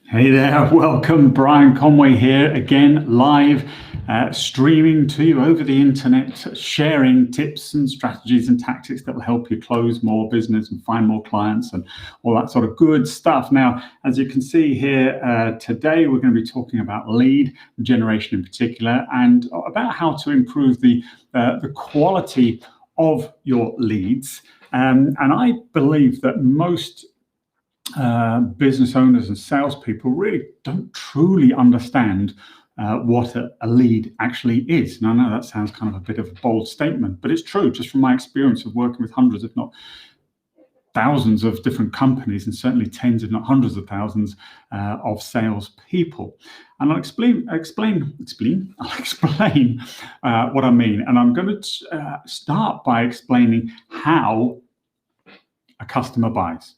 Hey there, welcome. Brian Conway here again, live, streaming to you over the internet, sharing tips and strategies and tactics that will help you close more business and find more clients and all that sort of good stuff. Now, as you can see here, today we're going to be talking about lead generation in particular and about how to improve the quality of your leads. And I believe that most business owners and salespeople really don't truly understand what a lead actually is. And I know that sounds kind of a bit of a bold statement, but it's true, just from my experience of working with hundreds, if not thousands of different companies, and certainly tens, if not hundreds of thousands of salespeople. And I'll explain what I mean. And I'm going to start by explaining how a customer buys.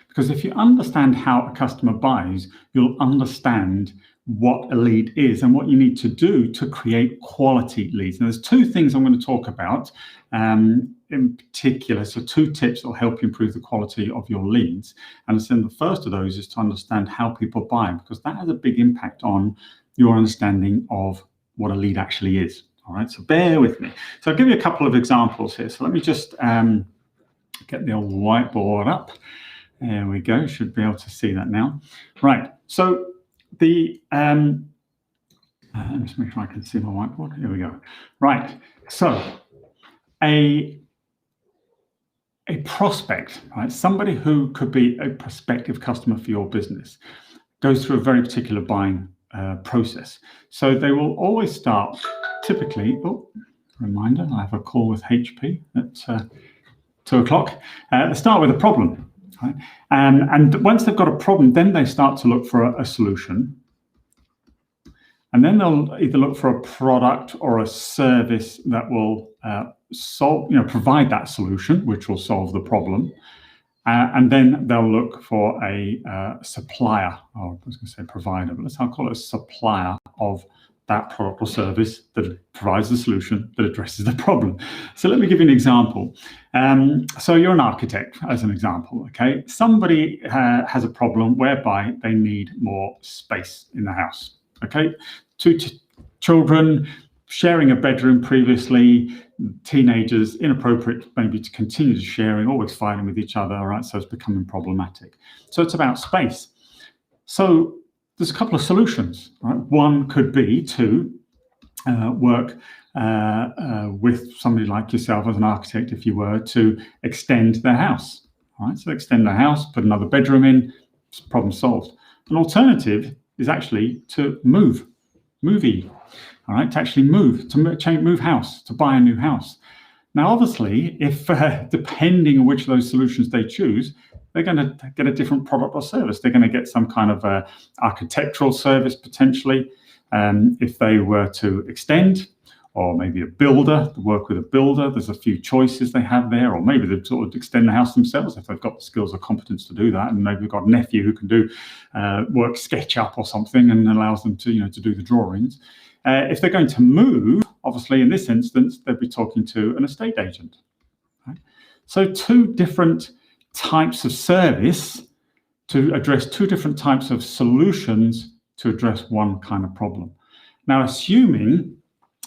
Because if you understand how a customer buys, you'll understand what a lead is and what you need to do to create quality leads. And there's two things I'm going to talk about in particular. So two tips that will help you improve the quality of your leads. And then the first of those is to understand how people buy, because that has a big impact on your understanding of what a lead actually is. All right, so bear with me. So I'll give you a couple of examples here. So let me just get the old whiteboard up. There we go, should be able to see that now. Right, so the, let's make sure I can see my whiteboard. Here we go. Right, so a prospect, right, somebody who could be a prospective customer for your business, goes through a very particular buying process. So they will always start, typically, reminder, I have a call with HP at 2 o'clock. They start with a problem. Right? And once they've got a problem, then they start to look for a solution. And then they'll either look for a product or a service that will provide that solution, which will solve the problem. And then they'll look for a supplier, or I was going to say provider, but I'll call it a supplier of that product or service that provides the solution that addresses the problem. So let me give you an example. So you're an architect, as an example, okay? Somebody has a problem whereby they need more space in the house, okay? Two children sharing a bedroom previously, teenagers, inappropriate maybe to continue to sharing, always fighting with each other, all right? So it's becoming problematic. So it's about space. So there's a couple of solutions, right? One could be to work with somebody like yourself as an architect, if you were, to extend their house, right? So extend the house, put another bedroom in, problem solved. An alternative is actually to move, all right? To actually move, move house, to buy a new house. Now, obviously, if depending on which of those solutions they choose, they're going to get a different product or service. They're going to get some kind of architectural service potentially, if they were to extend, or maybe a builder, to work with a builder. There's a few choices they have there, or maybe they sort of extend the house themselves if they've got the skills or competence to do that, and maybe they've got a nephew who can do work SketchUp or something and allows them to to do the drawings. If they're going to move, obviously in this instance, they'd be talking to an estate agent. Right? So two different types of service to address two different types of solutions to address one kind of problem. Now, assuming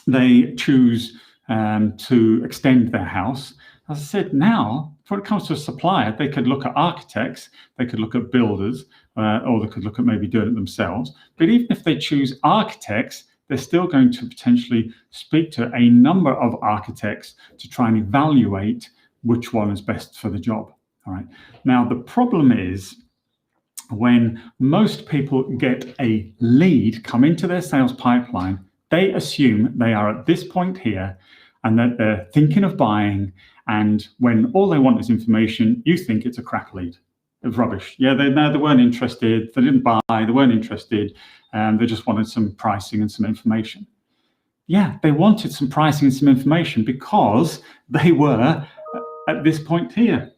they choose to extend their house, as I said, now, when it comes to a supplier, they could look at architects, they could look at builders, or they could look at maybe doing it themselves. But even if they choose architects, they're still going to potentially speak to a number of architects to try and evaluate which one is best for the job. All right. Now, the problem is when most people get a lead come into their sales pipeline, they assume they are at this point here and that they're thinking of buying. And when all they want is information, you think it's a crap lead. It's rubbish. Yeah, they weren't interested. They didn't buy. They weren't interested. They just wanted some pricing and some information. Yeah, they wanted some pricing and some information because they were at this point here.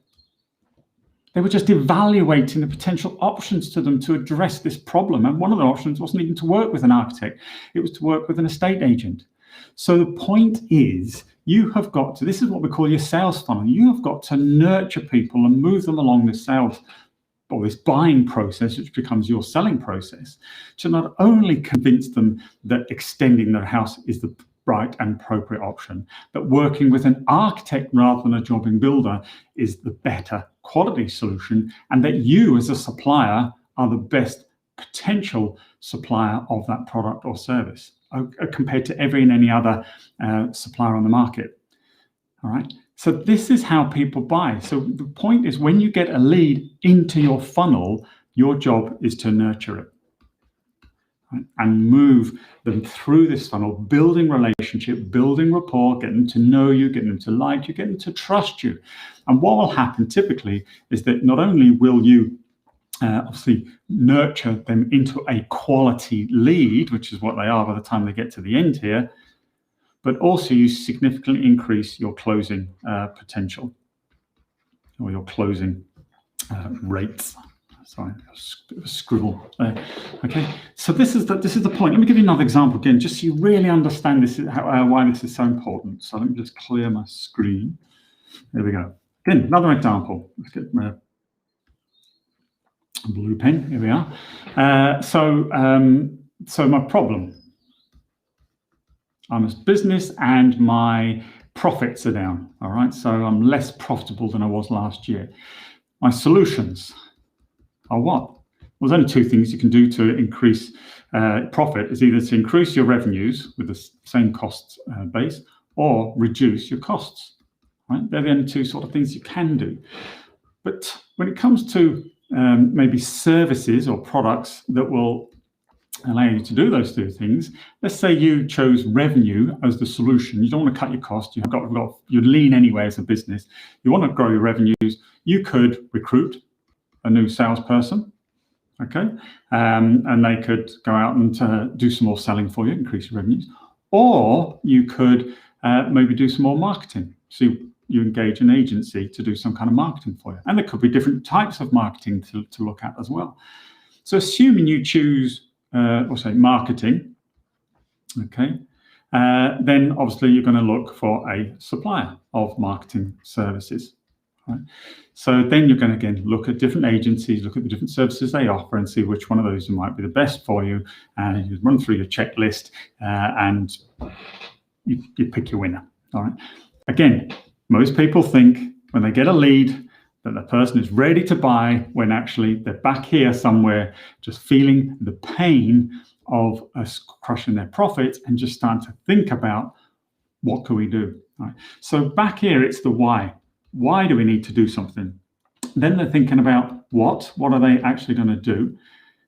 They were just evaluating the potential options to them to address this problem. And one of the options wasn't even to work with an architect. It was to work with an estate agent. So the point is, you have got to, this is what we call your sales funnel. You have got to nurture people and move them along the sales or this buying process, which becomes your selling process, to not only convince them that extending their house is the right and appropriate option, but working with an architect rather than a jobbing builder is the better quality solution, and that you as a supplier are the best potential supplier of that product or service compared to every and any other supplier on the market. All right. So this is how people buy. So the point is, when you get a lead into your funnel, your job is to nurture it, right, and move them through this funnel, building relationship, building rapport, getting them to know you, getting them to like you, getting them to trust you. And what will happen typically is that not only will you obviously nurture them into a quality lead, which is what they are by the time they get to the end here, but also you significantly increase your closing potential, or your closing rates. Sorry, a scribble there. Okay, so this is the point. Let me give you another example again, just so you really understand this is why this is so important. So let me just clear my screen. There we go. Again, another example. Let's get my blue pen. Here we are. So my problem. I'm a business and my profits are down. All right, so I'm less profitable than I was last year. My solutions are what? Well, there's only two things you can do to increase profit. Is either to increase your revenues with the same cost base, or reduce your costs. Right? They're the only two sort of things you can do. But when it comes to maybe services or products that will allow you to do those two things, let's say you chose revenue as the solution. You don't want to cut your costs. You're lean anyway as a business. You want to grow your revenues. You could recruit a new salesperson, okay, and they could go out and do some more selling for you, increase your revenues. Or you could maybe do some more marketing. So you engage an agency to do some kind of marketing for you. And there could be different types of marketing to look at as well. So assuming you choose marketing, okay, then obviously you're going to look for a supplier of marketing services. Right? So then you're going to again look at different agencies, look at the different services they offer, and see which one of those might be the best for you. And you run through your checklist, and you pick your winner. All right. Again, most people think when they get a lead that the person is ready to buy, when actually they're back here somewhere, just feeling the pain of us crushing their profits and just starting to think about what can we do. Right? So back here, it's the why. Why do we need to do something? Then they're thinking about what are they actually going to do?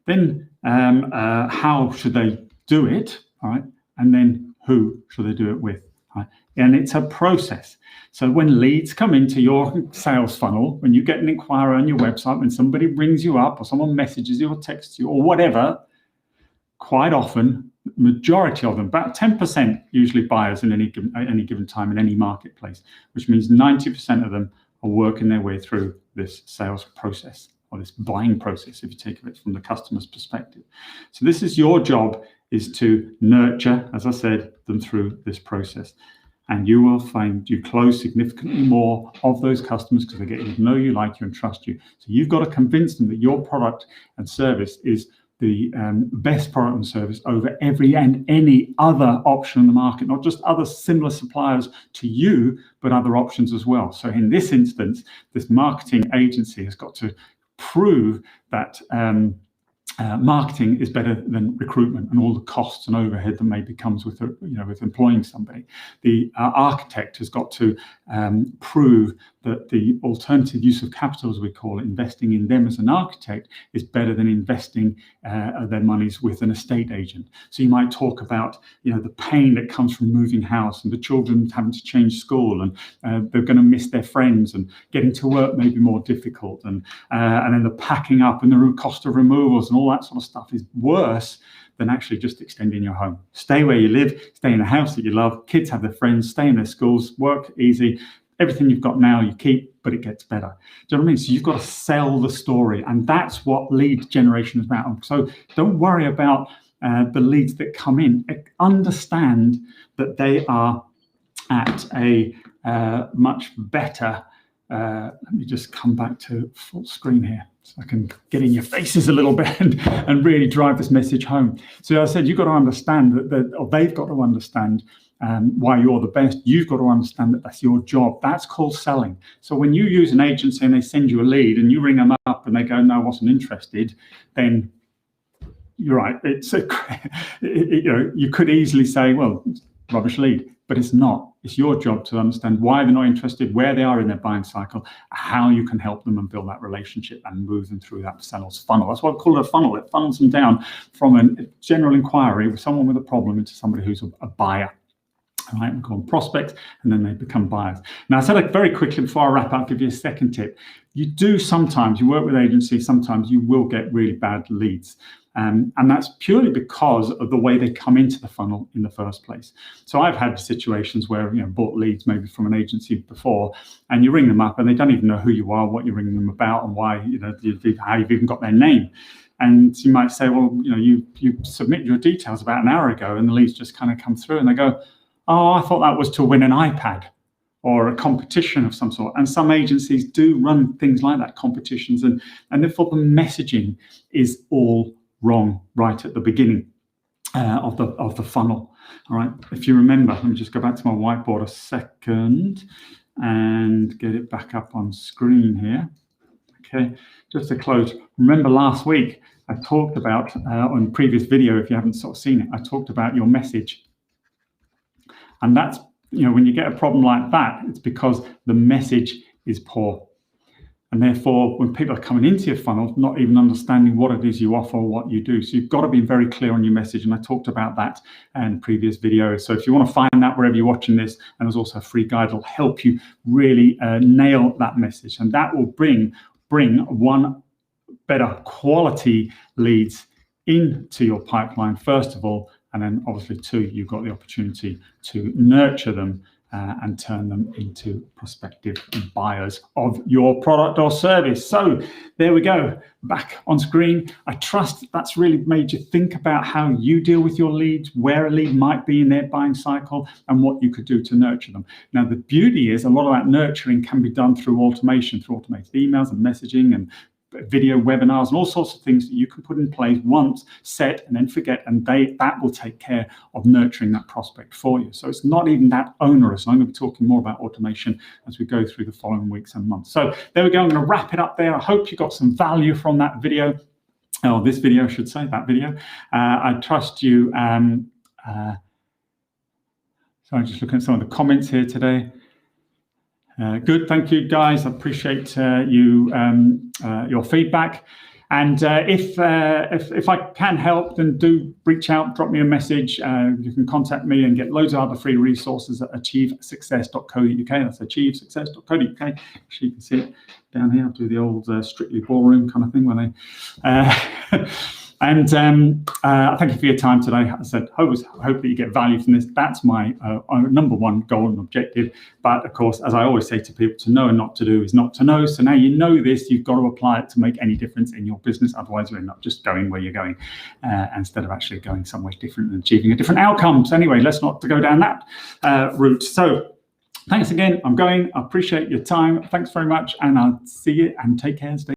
Then how should they do it? All right, and then who should they do it with? Right? And it's a process. So when leads come into your sales funnel, when you get an inquiry on your website, when somebody rings you up or someone messages you or texts you or whatever, quite often, the majority of them, about 10% usually buyers in any given time in any marketplace, which means 90% of them are working their way through this sales process or this buying process, if you take it from the customer's perspective. So this is your job, is to nurture, as I said, them through this process. And you will find you close significantly more of those customers because they get to know you, like you, and trust you. So you've got to convince them that your product and service is the best product and service over every and any other option in the market, not just other similar suppliers to you, but other options as well. So in this instance, this marketing agency has got to prove that marketing is better than recruitment and all the costs and overhead that maybe comes with with employing somebody. The architect has got to prove that the alternative use of capital, as we call it, investing in them as an architect, is better than investing their monies with an estate agent. So you might talk about the pain that comes from moving house and the children having to change school, and they're going to miss their friends, and getting to work may be more difficult, and then the packing up and the cost of removals and all that sort of stuff is worse than actually just extending your home. Stay where you live, stay in a house that you love, kids have their friends, stay in their schools, work easy. Everything you've got now you keep, but it gets better. Do you know what I mean? So you've got to sell the story, and that's what lead generation is about. So don't worry about the leads that come in. Understand that they are at a much better let me just come back to full screen here so I can get in your faces a little bit and really drive this message home. So as I said, you've got to understand or they've got to understand why you're the best. You've got to understand that that's your job. That's called selling. So when you use an agency and they send you a lead and you ring them up and they go, no, I wasn't interested, then you're right. It's you could easily say, well, rubbish lead, but it's not. It's your job to understand why they're not interested, where they are in their buying cycle, how you can help them and build that relationship and move them through that sales funnel. That's what I call it a funnel. It funnels them down from a general inquiry with someone with a problem into somebody who's a buyer. All right, we call them prospects, and then they become buyers. Now, I said very quickly before I wrap up, I'll give you a second tip. You work with agencies, sometimes you will get really bad leads. And that's purely because of the way they come into the funnel in the first place. So I've had situations where, bought leads maybe from an agency before, and you ring them up and they don't even know who you are, what you're ringing them about, and why, how you've even got their name. And you might say, well, you submit your details about an hour ago, and the leads just kind of come through, and they go, oh, I thought that was to win an iPad or a competition of some sort. And some agencies do run things like that, competitions, and therefore the messaging is all wrong right at the beginning of the funnel. All right, if you remember, let me just go back to my whiteboard a second and get it back up on screen here. Okay, just to close, remember last week I talked about on the previous video, if you haven't sort of seen it, I talked about your message. And that's, when you get a problem like that, it's because the message is poor. And therefore, when people are coming into your funnel, not even understanding what it is you offer or what you do. So you've got to be very clear on your message. And I talked about that in the previous video. So if you want to find that wherever you're watching this, and there's also a free guide that'll help you really nail that message. And that will bring one, better quality leads into your pipeline, first of all. And then obviously, two, you've got the opportunity to nurture them and turn them into prospective buyers of your product or service. So there we go, back on screen. I trust that's really made you think about how you deal with your leads, where a lead might be in their buying cycle, and what you could do to nurture them. Now, the beauty is a lot of that nurturing can be done through automation, through automated emails and messaging and video webinars and all sorts of things that you can put in place once, set, and then forget, and that will take care of nurturing that prospect for you. So it's not even that onerous. I'm going to be talking more about automation as we go through the following weeks and months. So there we go. I'm going to wrap it up there. I hope you got some value from that video. Oh, this video, I should say, that video. I trust you. So I'm just looking at some of the comments here today. Good, thank you guys. I appreciate your feedback. And if I can help, then do reach out, drop me a message. You can contact me and get loads of other free resources at achievesuccess.co.uk. That's achievesuccess.co.uk. Actually, you can see it down here. I'll do the old Strictly Ballroom kind of thing when they. And thank you for your time today. As I said, I hope that you get value from this. That's my number one goal and objective. But of course, as I always say to people, to know and not to do is not to know. So now you know this, you've got to apply it to make any difference in your business. Otherwise, you're not just going where you're going instead of actually going somewhere different and achieving a different outcome. So anyway, let's not go down that route. So thanks again. I'm going. I appreciate your time. Thanks very much. And I'll see you and take care. Stay